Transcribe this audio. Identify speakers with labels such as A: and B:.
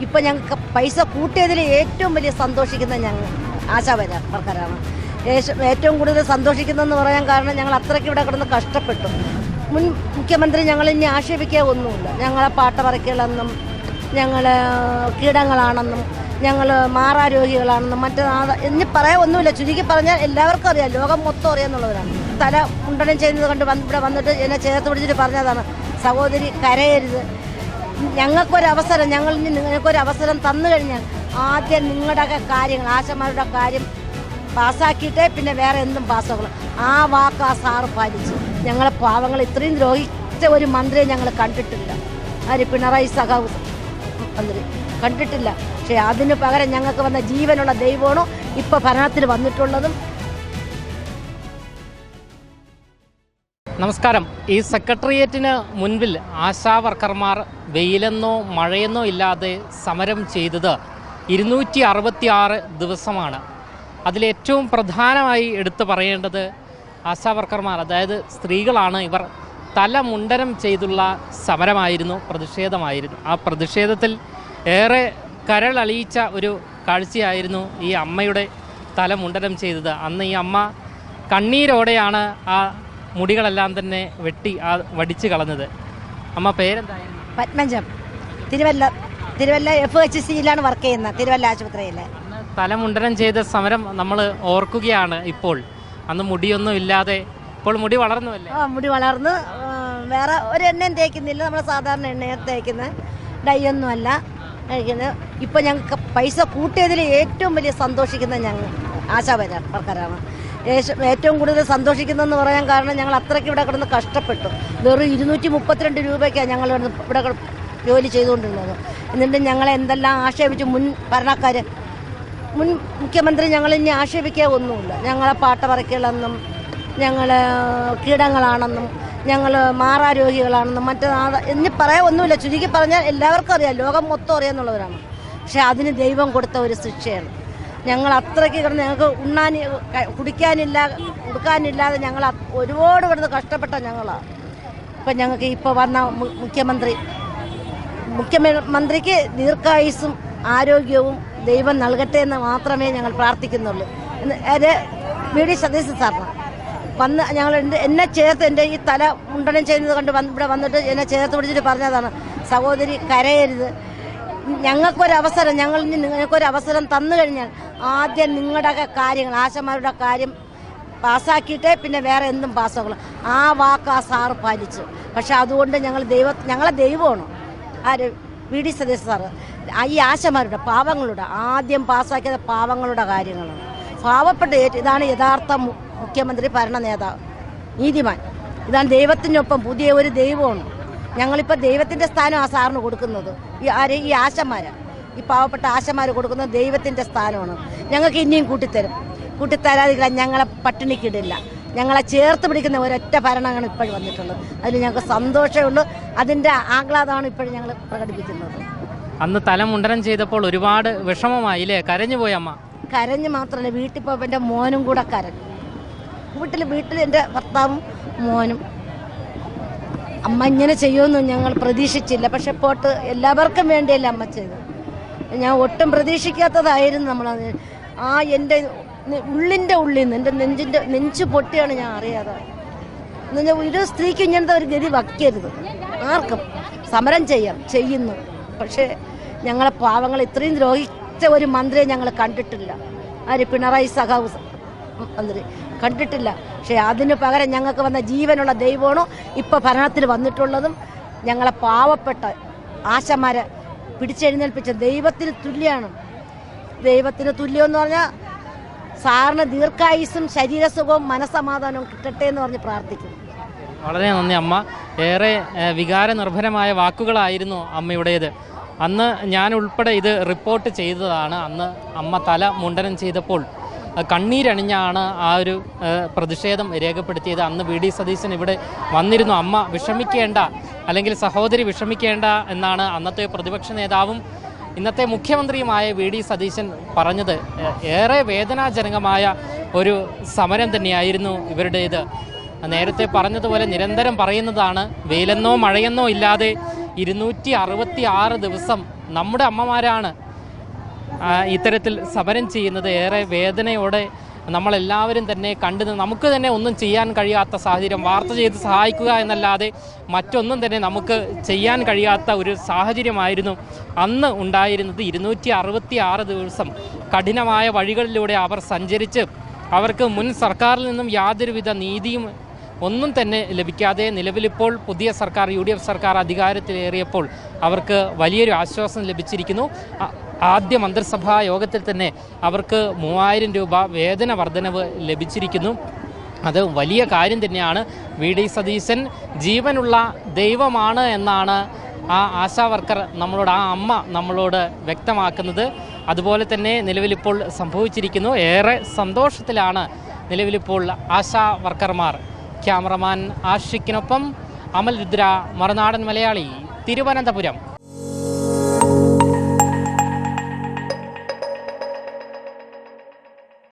A: ഇപ്പം ഞങ്ങൾക്ക് പൈസ കൂട്ടിയതിൽ ഏറ്റവും വലിയ സന്തോഷിക്കുന്ന ഞങ്ങൾ ആശാവർക്കറാണ്. ഏറ്റവും കൂടുതൽ സന്തോഷിക്കുന്നതെന്ന് പറയാൻ കാരണം ഞങ്ങൾ അത്രയ്ക്ക് ഇവിടെ കിടന്ന് കഷ്ടപ്പെട്ടു. മുൻ മുഖ്യമന്ത്രി ഞങ്ങളിനി ആക്ഷേപിക്കുക ഒന്നുമില്ല. ഞങ്ങളെ പാട്ടവറക്കുകളെന്നും ഞങ്ങൾ കീടങ്ങളാണെന്നും ഞങ്ങൾ മാറാരോഗികളാണെന്നും ഇനി പറയാൻ ഒന്നുമില്ല. ചുരുക്കി പറഞ്ഞാൽ എല്ലാവർക്കും അറിയാം, ലോകം മൊത്തം അറിയാമെന്നുള്ളവരാണ്. തല മുണ്ടനം ചെയ്യുന്നത് കണ്ട് ഇവിടെ വന്നിട്ട് എന്നെ ചേർത്ത് പിടിച്ചിട്ട് പറഞ്ഞതാണ്, സഹോദരി കരയരുത്, ഞങ്ങൾക്കൊരവസരം, നിങ്ങൾക്കൊരവസരം തന്നു കഴിഞ്ഞാൽ ആദ്യം നിങ്ങളുടെയൊക്കെ കാര്യങ്ങൾ, ആശമാരുടെ കാര്യം പാസ്സാക്കിയിട്ടേ പിന്നെ വേറെ എന്തും പാസ്സാക്കണം. ആ വാക്ക് ആ സാറ് പാലിച്ചു. ഞങ്ങളെ പാവങ്ങൾ ഇത്രയും ദ്രോഹിച്ച ഒരു മന്ത്രിയെ ഞങ്ങൾ കണ്ടിട്ടില്ല. ആര്? പിണറായി സഖാവ് മന്ത്രി കണ്ടിട്ടില്ല. പക്ഷേ അതിന് പകരം ഞങ്ങൾക്ക് വന്ന ജീവനുള്ള ദൈവമാണോ ഇപ്പോൾ ഭരണത്തിൽ വന്നിട്ടുള്ളതും.
B: നമസ്കാരം. ഈ സെക്രട്ടേറിയറ്റിന് മുൻപിൽ ആശാവർക്കർമാർ വെയിലെന്നോ മഴയെന്നോ ഇല്ലാതെ സമരം ചെയ്തത് 266 ദിവസമാണ്. അതിലേറ്റവും പ്രധാനമായി എടുത്തു പറയേണ്ടത് ആശാവർക്കർമാർ, അതായത് സ്ത്രീകളാണ്. ഇവർ തല മുണ്ടനം ചെയ്തുള്ള സമരമായിരുന്നു, പ്രതിഷേധമായിരുന്നു. ആ പ്രതിഷേധത്തിൽ ഏറെ കരളലിയിച്ച ഒരു കാഴ്ചയായിരുന്നു ഈ അമ്മയുടെ തല മുണ്ടനം ചെയ്തത്. അന്ന് ഈ അമ്മ കണ്ണീരോടെയാണ് ആ മുടികളെല്ലാം തന്നെ വെട്ടി വടിച്ചു കളഞ്ഞത്. അമ്മ പേരെന്തായിരുന്നു?
A: പത്മജം. തിരുവല്ല FHCയിലാണ് വർക്ക് ചെയ്യുന്നത്, തിരുവല്ല ആശുപത്രിയിൽ.
B: തലമുണ്ടനം ചെയ്ത സമരം നമ്മൾ ഓർക്കുകയാണ് ഇപ്പോൾ. അന്ന് മുടിയൊന്നും ഇല്ലാതെ, ഇപ്പോൾ മുടി വളർന്നുവല്ലേ?
A: മുടി വളർന്ന് വേറെ ഒരു എണ്ണയും തേക്കുന്നില്ല, നമ്മൾ സാധാരണ എണ്ണയെ തേക്കുന്നത്, ഡൈയൊന്നുമല്ല കഴിക്കുന്നത്. ഇപ്പം ഞങ്ങൾക്ക് പൈസ കൂട്ടിയതിൽ ഏറ്റവും വലിയ സന്തോഷിക്കുന്ന ഞങ്ങൾ ആശാവർക്കറാണ്. ഏറ്റവും കൂടുതൽ സന്തോഷിക്കുന്നതെന്ന് പറയാൻ കാരണം ഞങ്ങൾ അത്രയ്ക്ക് ഇവിടെ കിടന്ന് കഷ്ടപ്പെട്ടു. വെറും 232 രൂപയ്ക്കാണ് ഞങ്ങൾ ഇവിടെ ജോലി ചെയ്തുകൊണ്ടിരുന്നത്. എന്നിട്ട് ഞങ്ങളെ എന്തെല്ലാം ആക്ഷേപിച്ചു മുൻ മുഖ്യമന്ത്രി ഞങ്ങളിനി ആക്ഷേപിക്കുക ഒന്നുമില്ല. ഞങ്ങളെ പാട്ടവറക്കുകളെന്നും ഞങ്ങൾ കീടങ്ങളാണെന്നും ഞങ്ങൾ മാറാരോഗികളാണെന്നും ഇനി പറയാൻ ഒന്നുമില്ല. ചുരുക്കി പറഞ്ഞാൽ എല്ലാവർക്കും അറിയാം, ലോകം മൊത്തം അറിയാമെന്നുള്ളവരാണ്. പക്ഷേ അതിന് ദൈവം കൊടുത്ത ഒരു ശിക്ഷയാണ്. ഞങ്ങൾ അത്രയ്ക്ക് കിടന്ന് ഞങ്ങൾക്ക് കൊടുക്കാനില്ലാതെ ഞങ്ങൾ ഒരുപാട് കിടന്ന് കഷ്ടപ്പെട്ട ഞങ്ങളാണ്. ഇപ്പം ഞങ്ങൾക്ക് ഇപ്പോൾ വന്ന മുഖ്യമന്ത്രിക്ക് ദീർഘായുസ്സും ആരോഗ്യവും ദൈവം നൽകട്ടെ എന്ന് മാത്രമേ ഞങ്ങൾ പ്രാർത്ഥിക്കുന്നുള്ളൂ. VD സതീശൻ സാറിന് ഞങ്ങൾ എന്നെ ചേർത്ത് എൻ്റെ ഈ തല മുണ്ടനം ചെയ്യുന്നത് കണ്ട് ഇവിടെ വന്നിട്ട് എന്നെ ചേർത്ത് പിടിച്ചിട്ട് പറഞ്ഞതാണ്, സഹോദരി കരയരുത്, നിങ്ങൾക്കൊരവസരം തന്നു കഴിഞ്ഞാൽ ആദ്യം നിങ്ങളുടെയൊക്കെ കാര്യങ്ങൾ, ആശമാരുടെ കാര്യം പാസ്സാക്കിയിട്ടേ പിന്നെ വേറെ എന്തും പാസ്സാക്കണം. ആ വാക്ക് ആ സാറ് പാലിച്ചു. പക്ഷെ അതുകൊണ്ട് ഞങ്ങളെ ദൈവമാണ്. ആര്? VD Satheesan sir. ഈ ആശമാരുടെ പാവങ്ങളുടെ ആദ്യം പാസ്സാക്കിയത് പാവങ്ങളുടെ കാര്യങ്ങളാണ്. പാവപ്പെട്ട ഇതാണ് യഥാർത്ഥ മുഖ്യമന്ത്രി, ഭരണ നേതാവ്, നീതിമാൻ. ഇതാണ് ദൈവത്തിനൊപ്പം പുതിയ ഒരു ദൈവമാണ്. ഞങ്ങളിപ്പോൾ ദൈവത്തിൻ്റെ സ്ഥാനം ആ സാറിന് കൊടുക്കുന്നത്. ഈ ആശമാര്, ഈ പാവപ്പെട്ട ആശമാർ കൊടുക്കുന്നത് ദൈവത്തിൻ്റെ സ്ഥാനമാണ്. ഞങ്ങൾക്ക് ഇനിയും കൂട്ടിത്തരാതിരിക്കാൻ ഞങ്ങളെ പട്ടിണിക്കിടില്ല. ഞങ്ങളെ ചേർത്ത് പിടിക്കുന്ന ഒരൊറ്റ ഭരണമാണ് ഇപ്പോഴും വന്നിട്ടുള്ളത്. അതിൽ ഞങ്ങൾക്ക് സന്തോഷമേ ഉള്ളൂ. അതിൻ്റെ ആഹ്ലാദമാണ് ഇപ്പോഴും ഞങ്ങൾ പ്രകടിപ്പിക്കുന്നത്.
B: അന്ന് തലമുണ്ടനം ചെയ്തപ്പോൾ ഒരുപാട് വിഷമമായില്ലേ? കരഞ്ഞു പോയി അമ്മ?
A: കരഞ്ഞ് മാത്രമല്ല, വീട്ടിൽ പോയപ്പോൾ എൻ്റെ മോനും കൂടെ കരഞ്ഞു. വീട്ടിൽ എൻ്റെ ഭർത്താവും മോനും. അമ്മ ഇങ്ങനെ ചെയ്യുമെന്ന് ഞങ്ങൾ പ്രതീക്ഷിച്ചില്ല. പക്ഷെ പോട്ട് എല്ലാവർക്കും വേണ്ടിയല്ല അമ്മ ചെയ്തത്. ഞാൻ ഒട്ടും പ്രതീക്ഷിക്കാത്തതായിരുന്നു നമ്മളത്. എൻ്റെ ഉള്ളിൻ്റെ ഉള്ളിൽ നിന്ന് എൻ്റെ നെഞ്ച് പൊട്ടിയാണ് ഞാൻ അറിയാതെ. ഒരു സ്ത്രീക്ക് ഇങ്ങനത്തെ ഒരു ഗതി വയ്ക്കരുത്. ആർക്കും സമരം ചെയ്യുന്നു. പക്ഷേ ഞങ്ങളെ പാവങ്ങൾ ഇത്രയും ദ്രോഹിച്ച ഒരു മന്ത്രിയെ ഞങ്ങൾ കണ്ടിട്ടില്ല. ആര്? പിണറായി സഖാവ് മന്ത്രി കണ്ടിട്ടില്ല. പക്ഷേ അതിന് പകരം ഞങ്ങൾക്ക് വന്ന ജീവനുള്ള ദൈവമാണോ ഇപ്പോൾ ഭരണത്തിൽ വന്നിട്ടുള്ളതും. ഞങ്ങളെ പാവപ്പെട്ട ആശമാരെ പിടിച്ചെഴുന്നേൽപ്പിച്ച ദൈവത്തിന് തുല്യമാണ്. ദൈവത്തിന് തുല്യമെന്ന് പറഞ്ഞാൽ സാറിന് ദീർഘായുസ്സും ശരീരസുഖവും മനസ്സമാധാനവും കിട്ടട്ടെ എന്ന് പറഞ്ഞ് പ്രാർത്ഥിക്കും.
B: വളരെ നന്ദി അമ്മ. ഏറെ വികാരനിർഭരമായ വാക്കുകളായിരുന്നു അമ്മയുടേത്. അന്ന് ഞാൻ ഉൾപ്പെടെ ഇത് റിപ്പോർട്ട് ചെയ്തതാണ്. അന്ന് അമ്മ തല മുണ്ടനം ചെയ്തപ്പോൾ കണ്ണീരണിഞ്ഞാണ് ആ ഒരു പ്രതിഷേധം രേഖപ്പെടുത്തിയത്. അന്ന് VD സതീശൻ ഇവിടെ വന്നിരുന്നു. അമ്മ വിഷമിക്കേണ്ട, അല്ലെങ്കിൽ സഹോദരി വിഷമിക്കേണ്ട എന്നാണ് അന്നത്തെ പ്രതിപക്ഷ നേതാവും ഇന്നത്തെ മുഖ്യമന്ത്രിയുമായ VD സതീശൻ പറഞ്ഞത്. ഏറെ വേദനാജനകമായ ഒരു സമരം തന്നെയായിരുന്നു ഇവരുടേത്. നേരത്തെ പറഞ്ഞതുപോലെ നിരന്തരം പറയുന്നതാണ്, വെയിലെന്നോ മഴയെന്നോ ഇല്ലാതെ 266 ദിവസം നമ്മുടെ അമ്മമാരാണ് ഇത്തരത്തിൽ സമരം ചെയ്യുന്നത്. ഏറെ വേദനയോടെ നമ്മളെല്ലാവരും തന്നെ കണ്ടു. നമുക്ക് തന്നെ ഒന്നും ചെയ്യാൻ കഴിയാത്ത സാഹചര്യം, വാർത്ത ചെയ്ത് സഹായിക്കുക എന്നല്ലാതെ മറ്റൊന്നും തന്നെ നമുക്ക് ചെയ്യാൻ കഴിയാത്ത ഒരു സാഹചര്യമായിരുന്നു അന്ന് ഉണ്ടായിരുന്നത്. 266 ദിവസം കഠിനമായ വഴികളിലൂടെ അവർ സഞ്ചരിച്ച് അവർക്ക് മുൻ സർക്കാരിൽ നിന്നും യാതൊരുവിധ നീതിയും ഒന്നും തന്നെ ലഭിക്കാതെ നിലവിലിപ്പോൾ പുതിയ സർക്കാർ UDF സർക്കാർ അധികാരത്തിലേറിയപ്പോൾ അവർക്ക് വലിയൊരു ആശ്വാസം ലഭിച്ചിരിക്കുന്നു. ആദ്യ മന്ത്രിസഭാ യോഗത്തിൽ തന്നെ അവർക്ക് 3000 രൂപ വേതന വർധനവ് ലഭിച്ചിരിക്കുന്നു. അത് വലിയ കാര്യം തന്നെയാണ്. VD സതീശൻ ജീവനുള്ള ദൈവമാണ് എന്നാണ് ആ ആശാ വർക്കർ നമ്മളോട്, ആ അമ്മ നമ്മളോട് വ്യക്തമാക്കുന്നത്. അതുപോലെ തന്നെ നിലവിലിപ്പോൾ സംഭവിച്ചിരിക്കുന്നു. ഏറെ സന്തോഷത്തിലാണ് നിലവിലിപ്പോൾ ആശാ വർക്കർമാർ. ക്യാമറമാൻ ആഷിക്കിനൊപ്പം അമൽ രുദ്ര, മറുനാടൻ മലയാളി, തിരുവനന്തപുരം.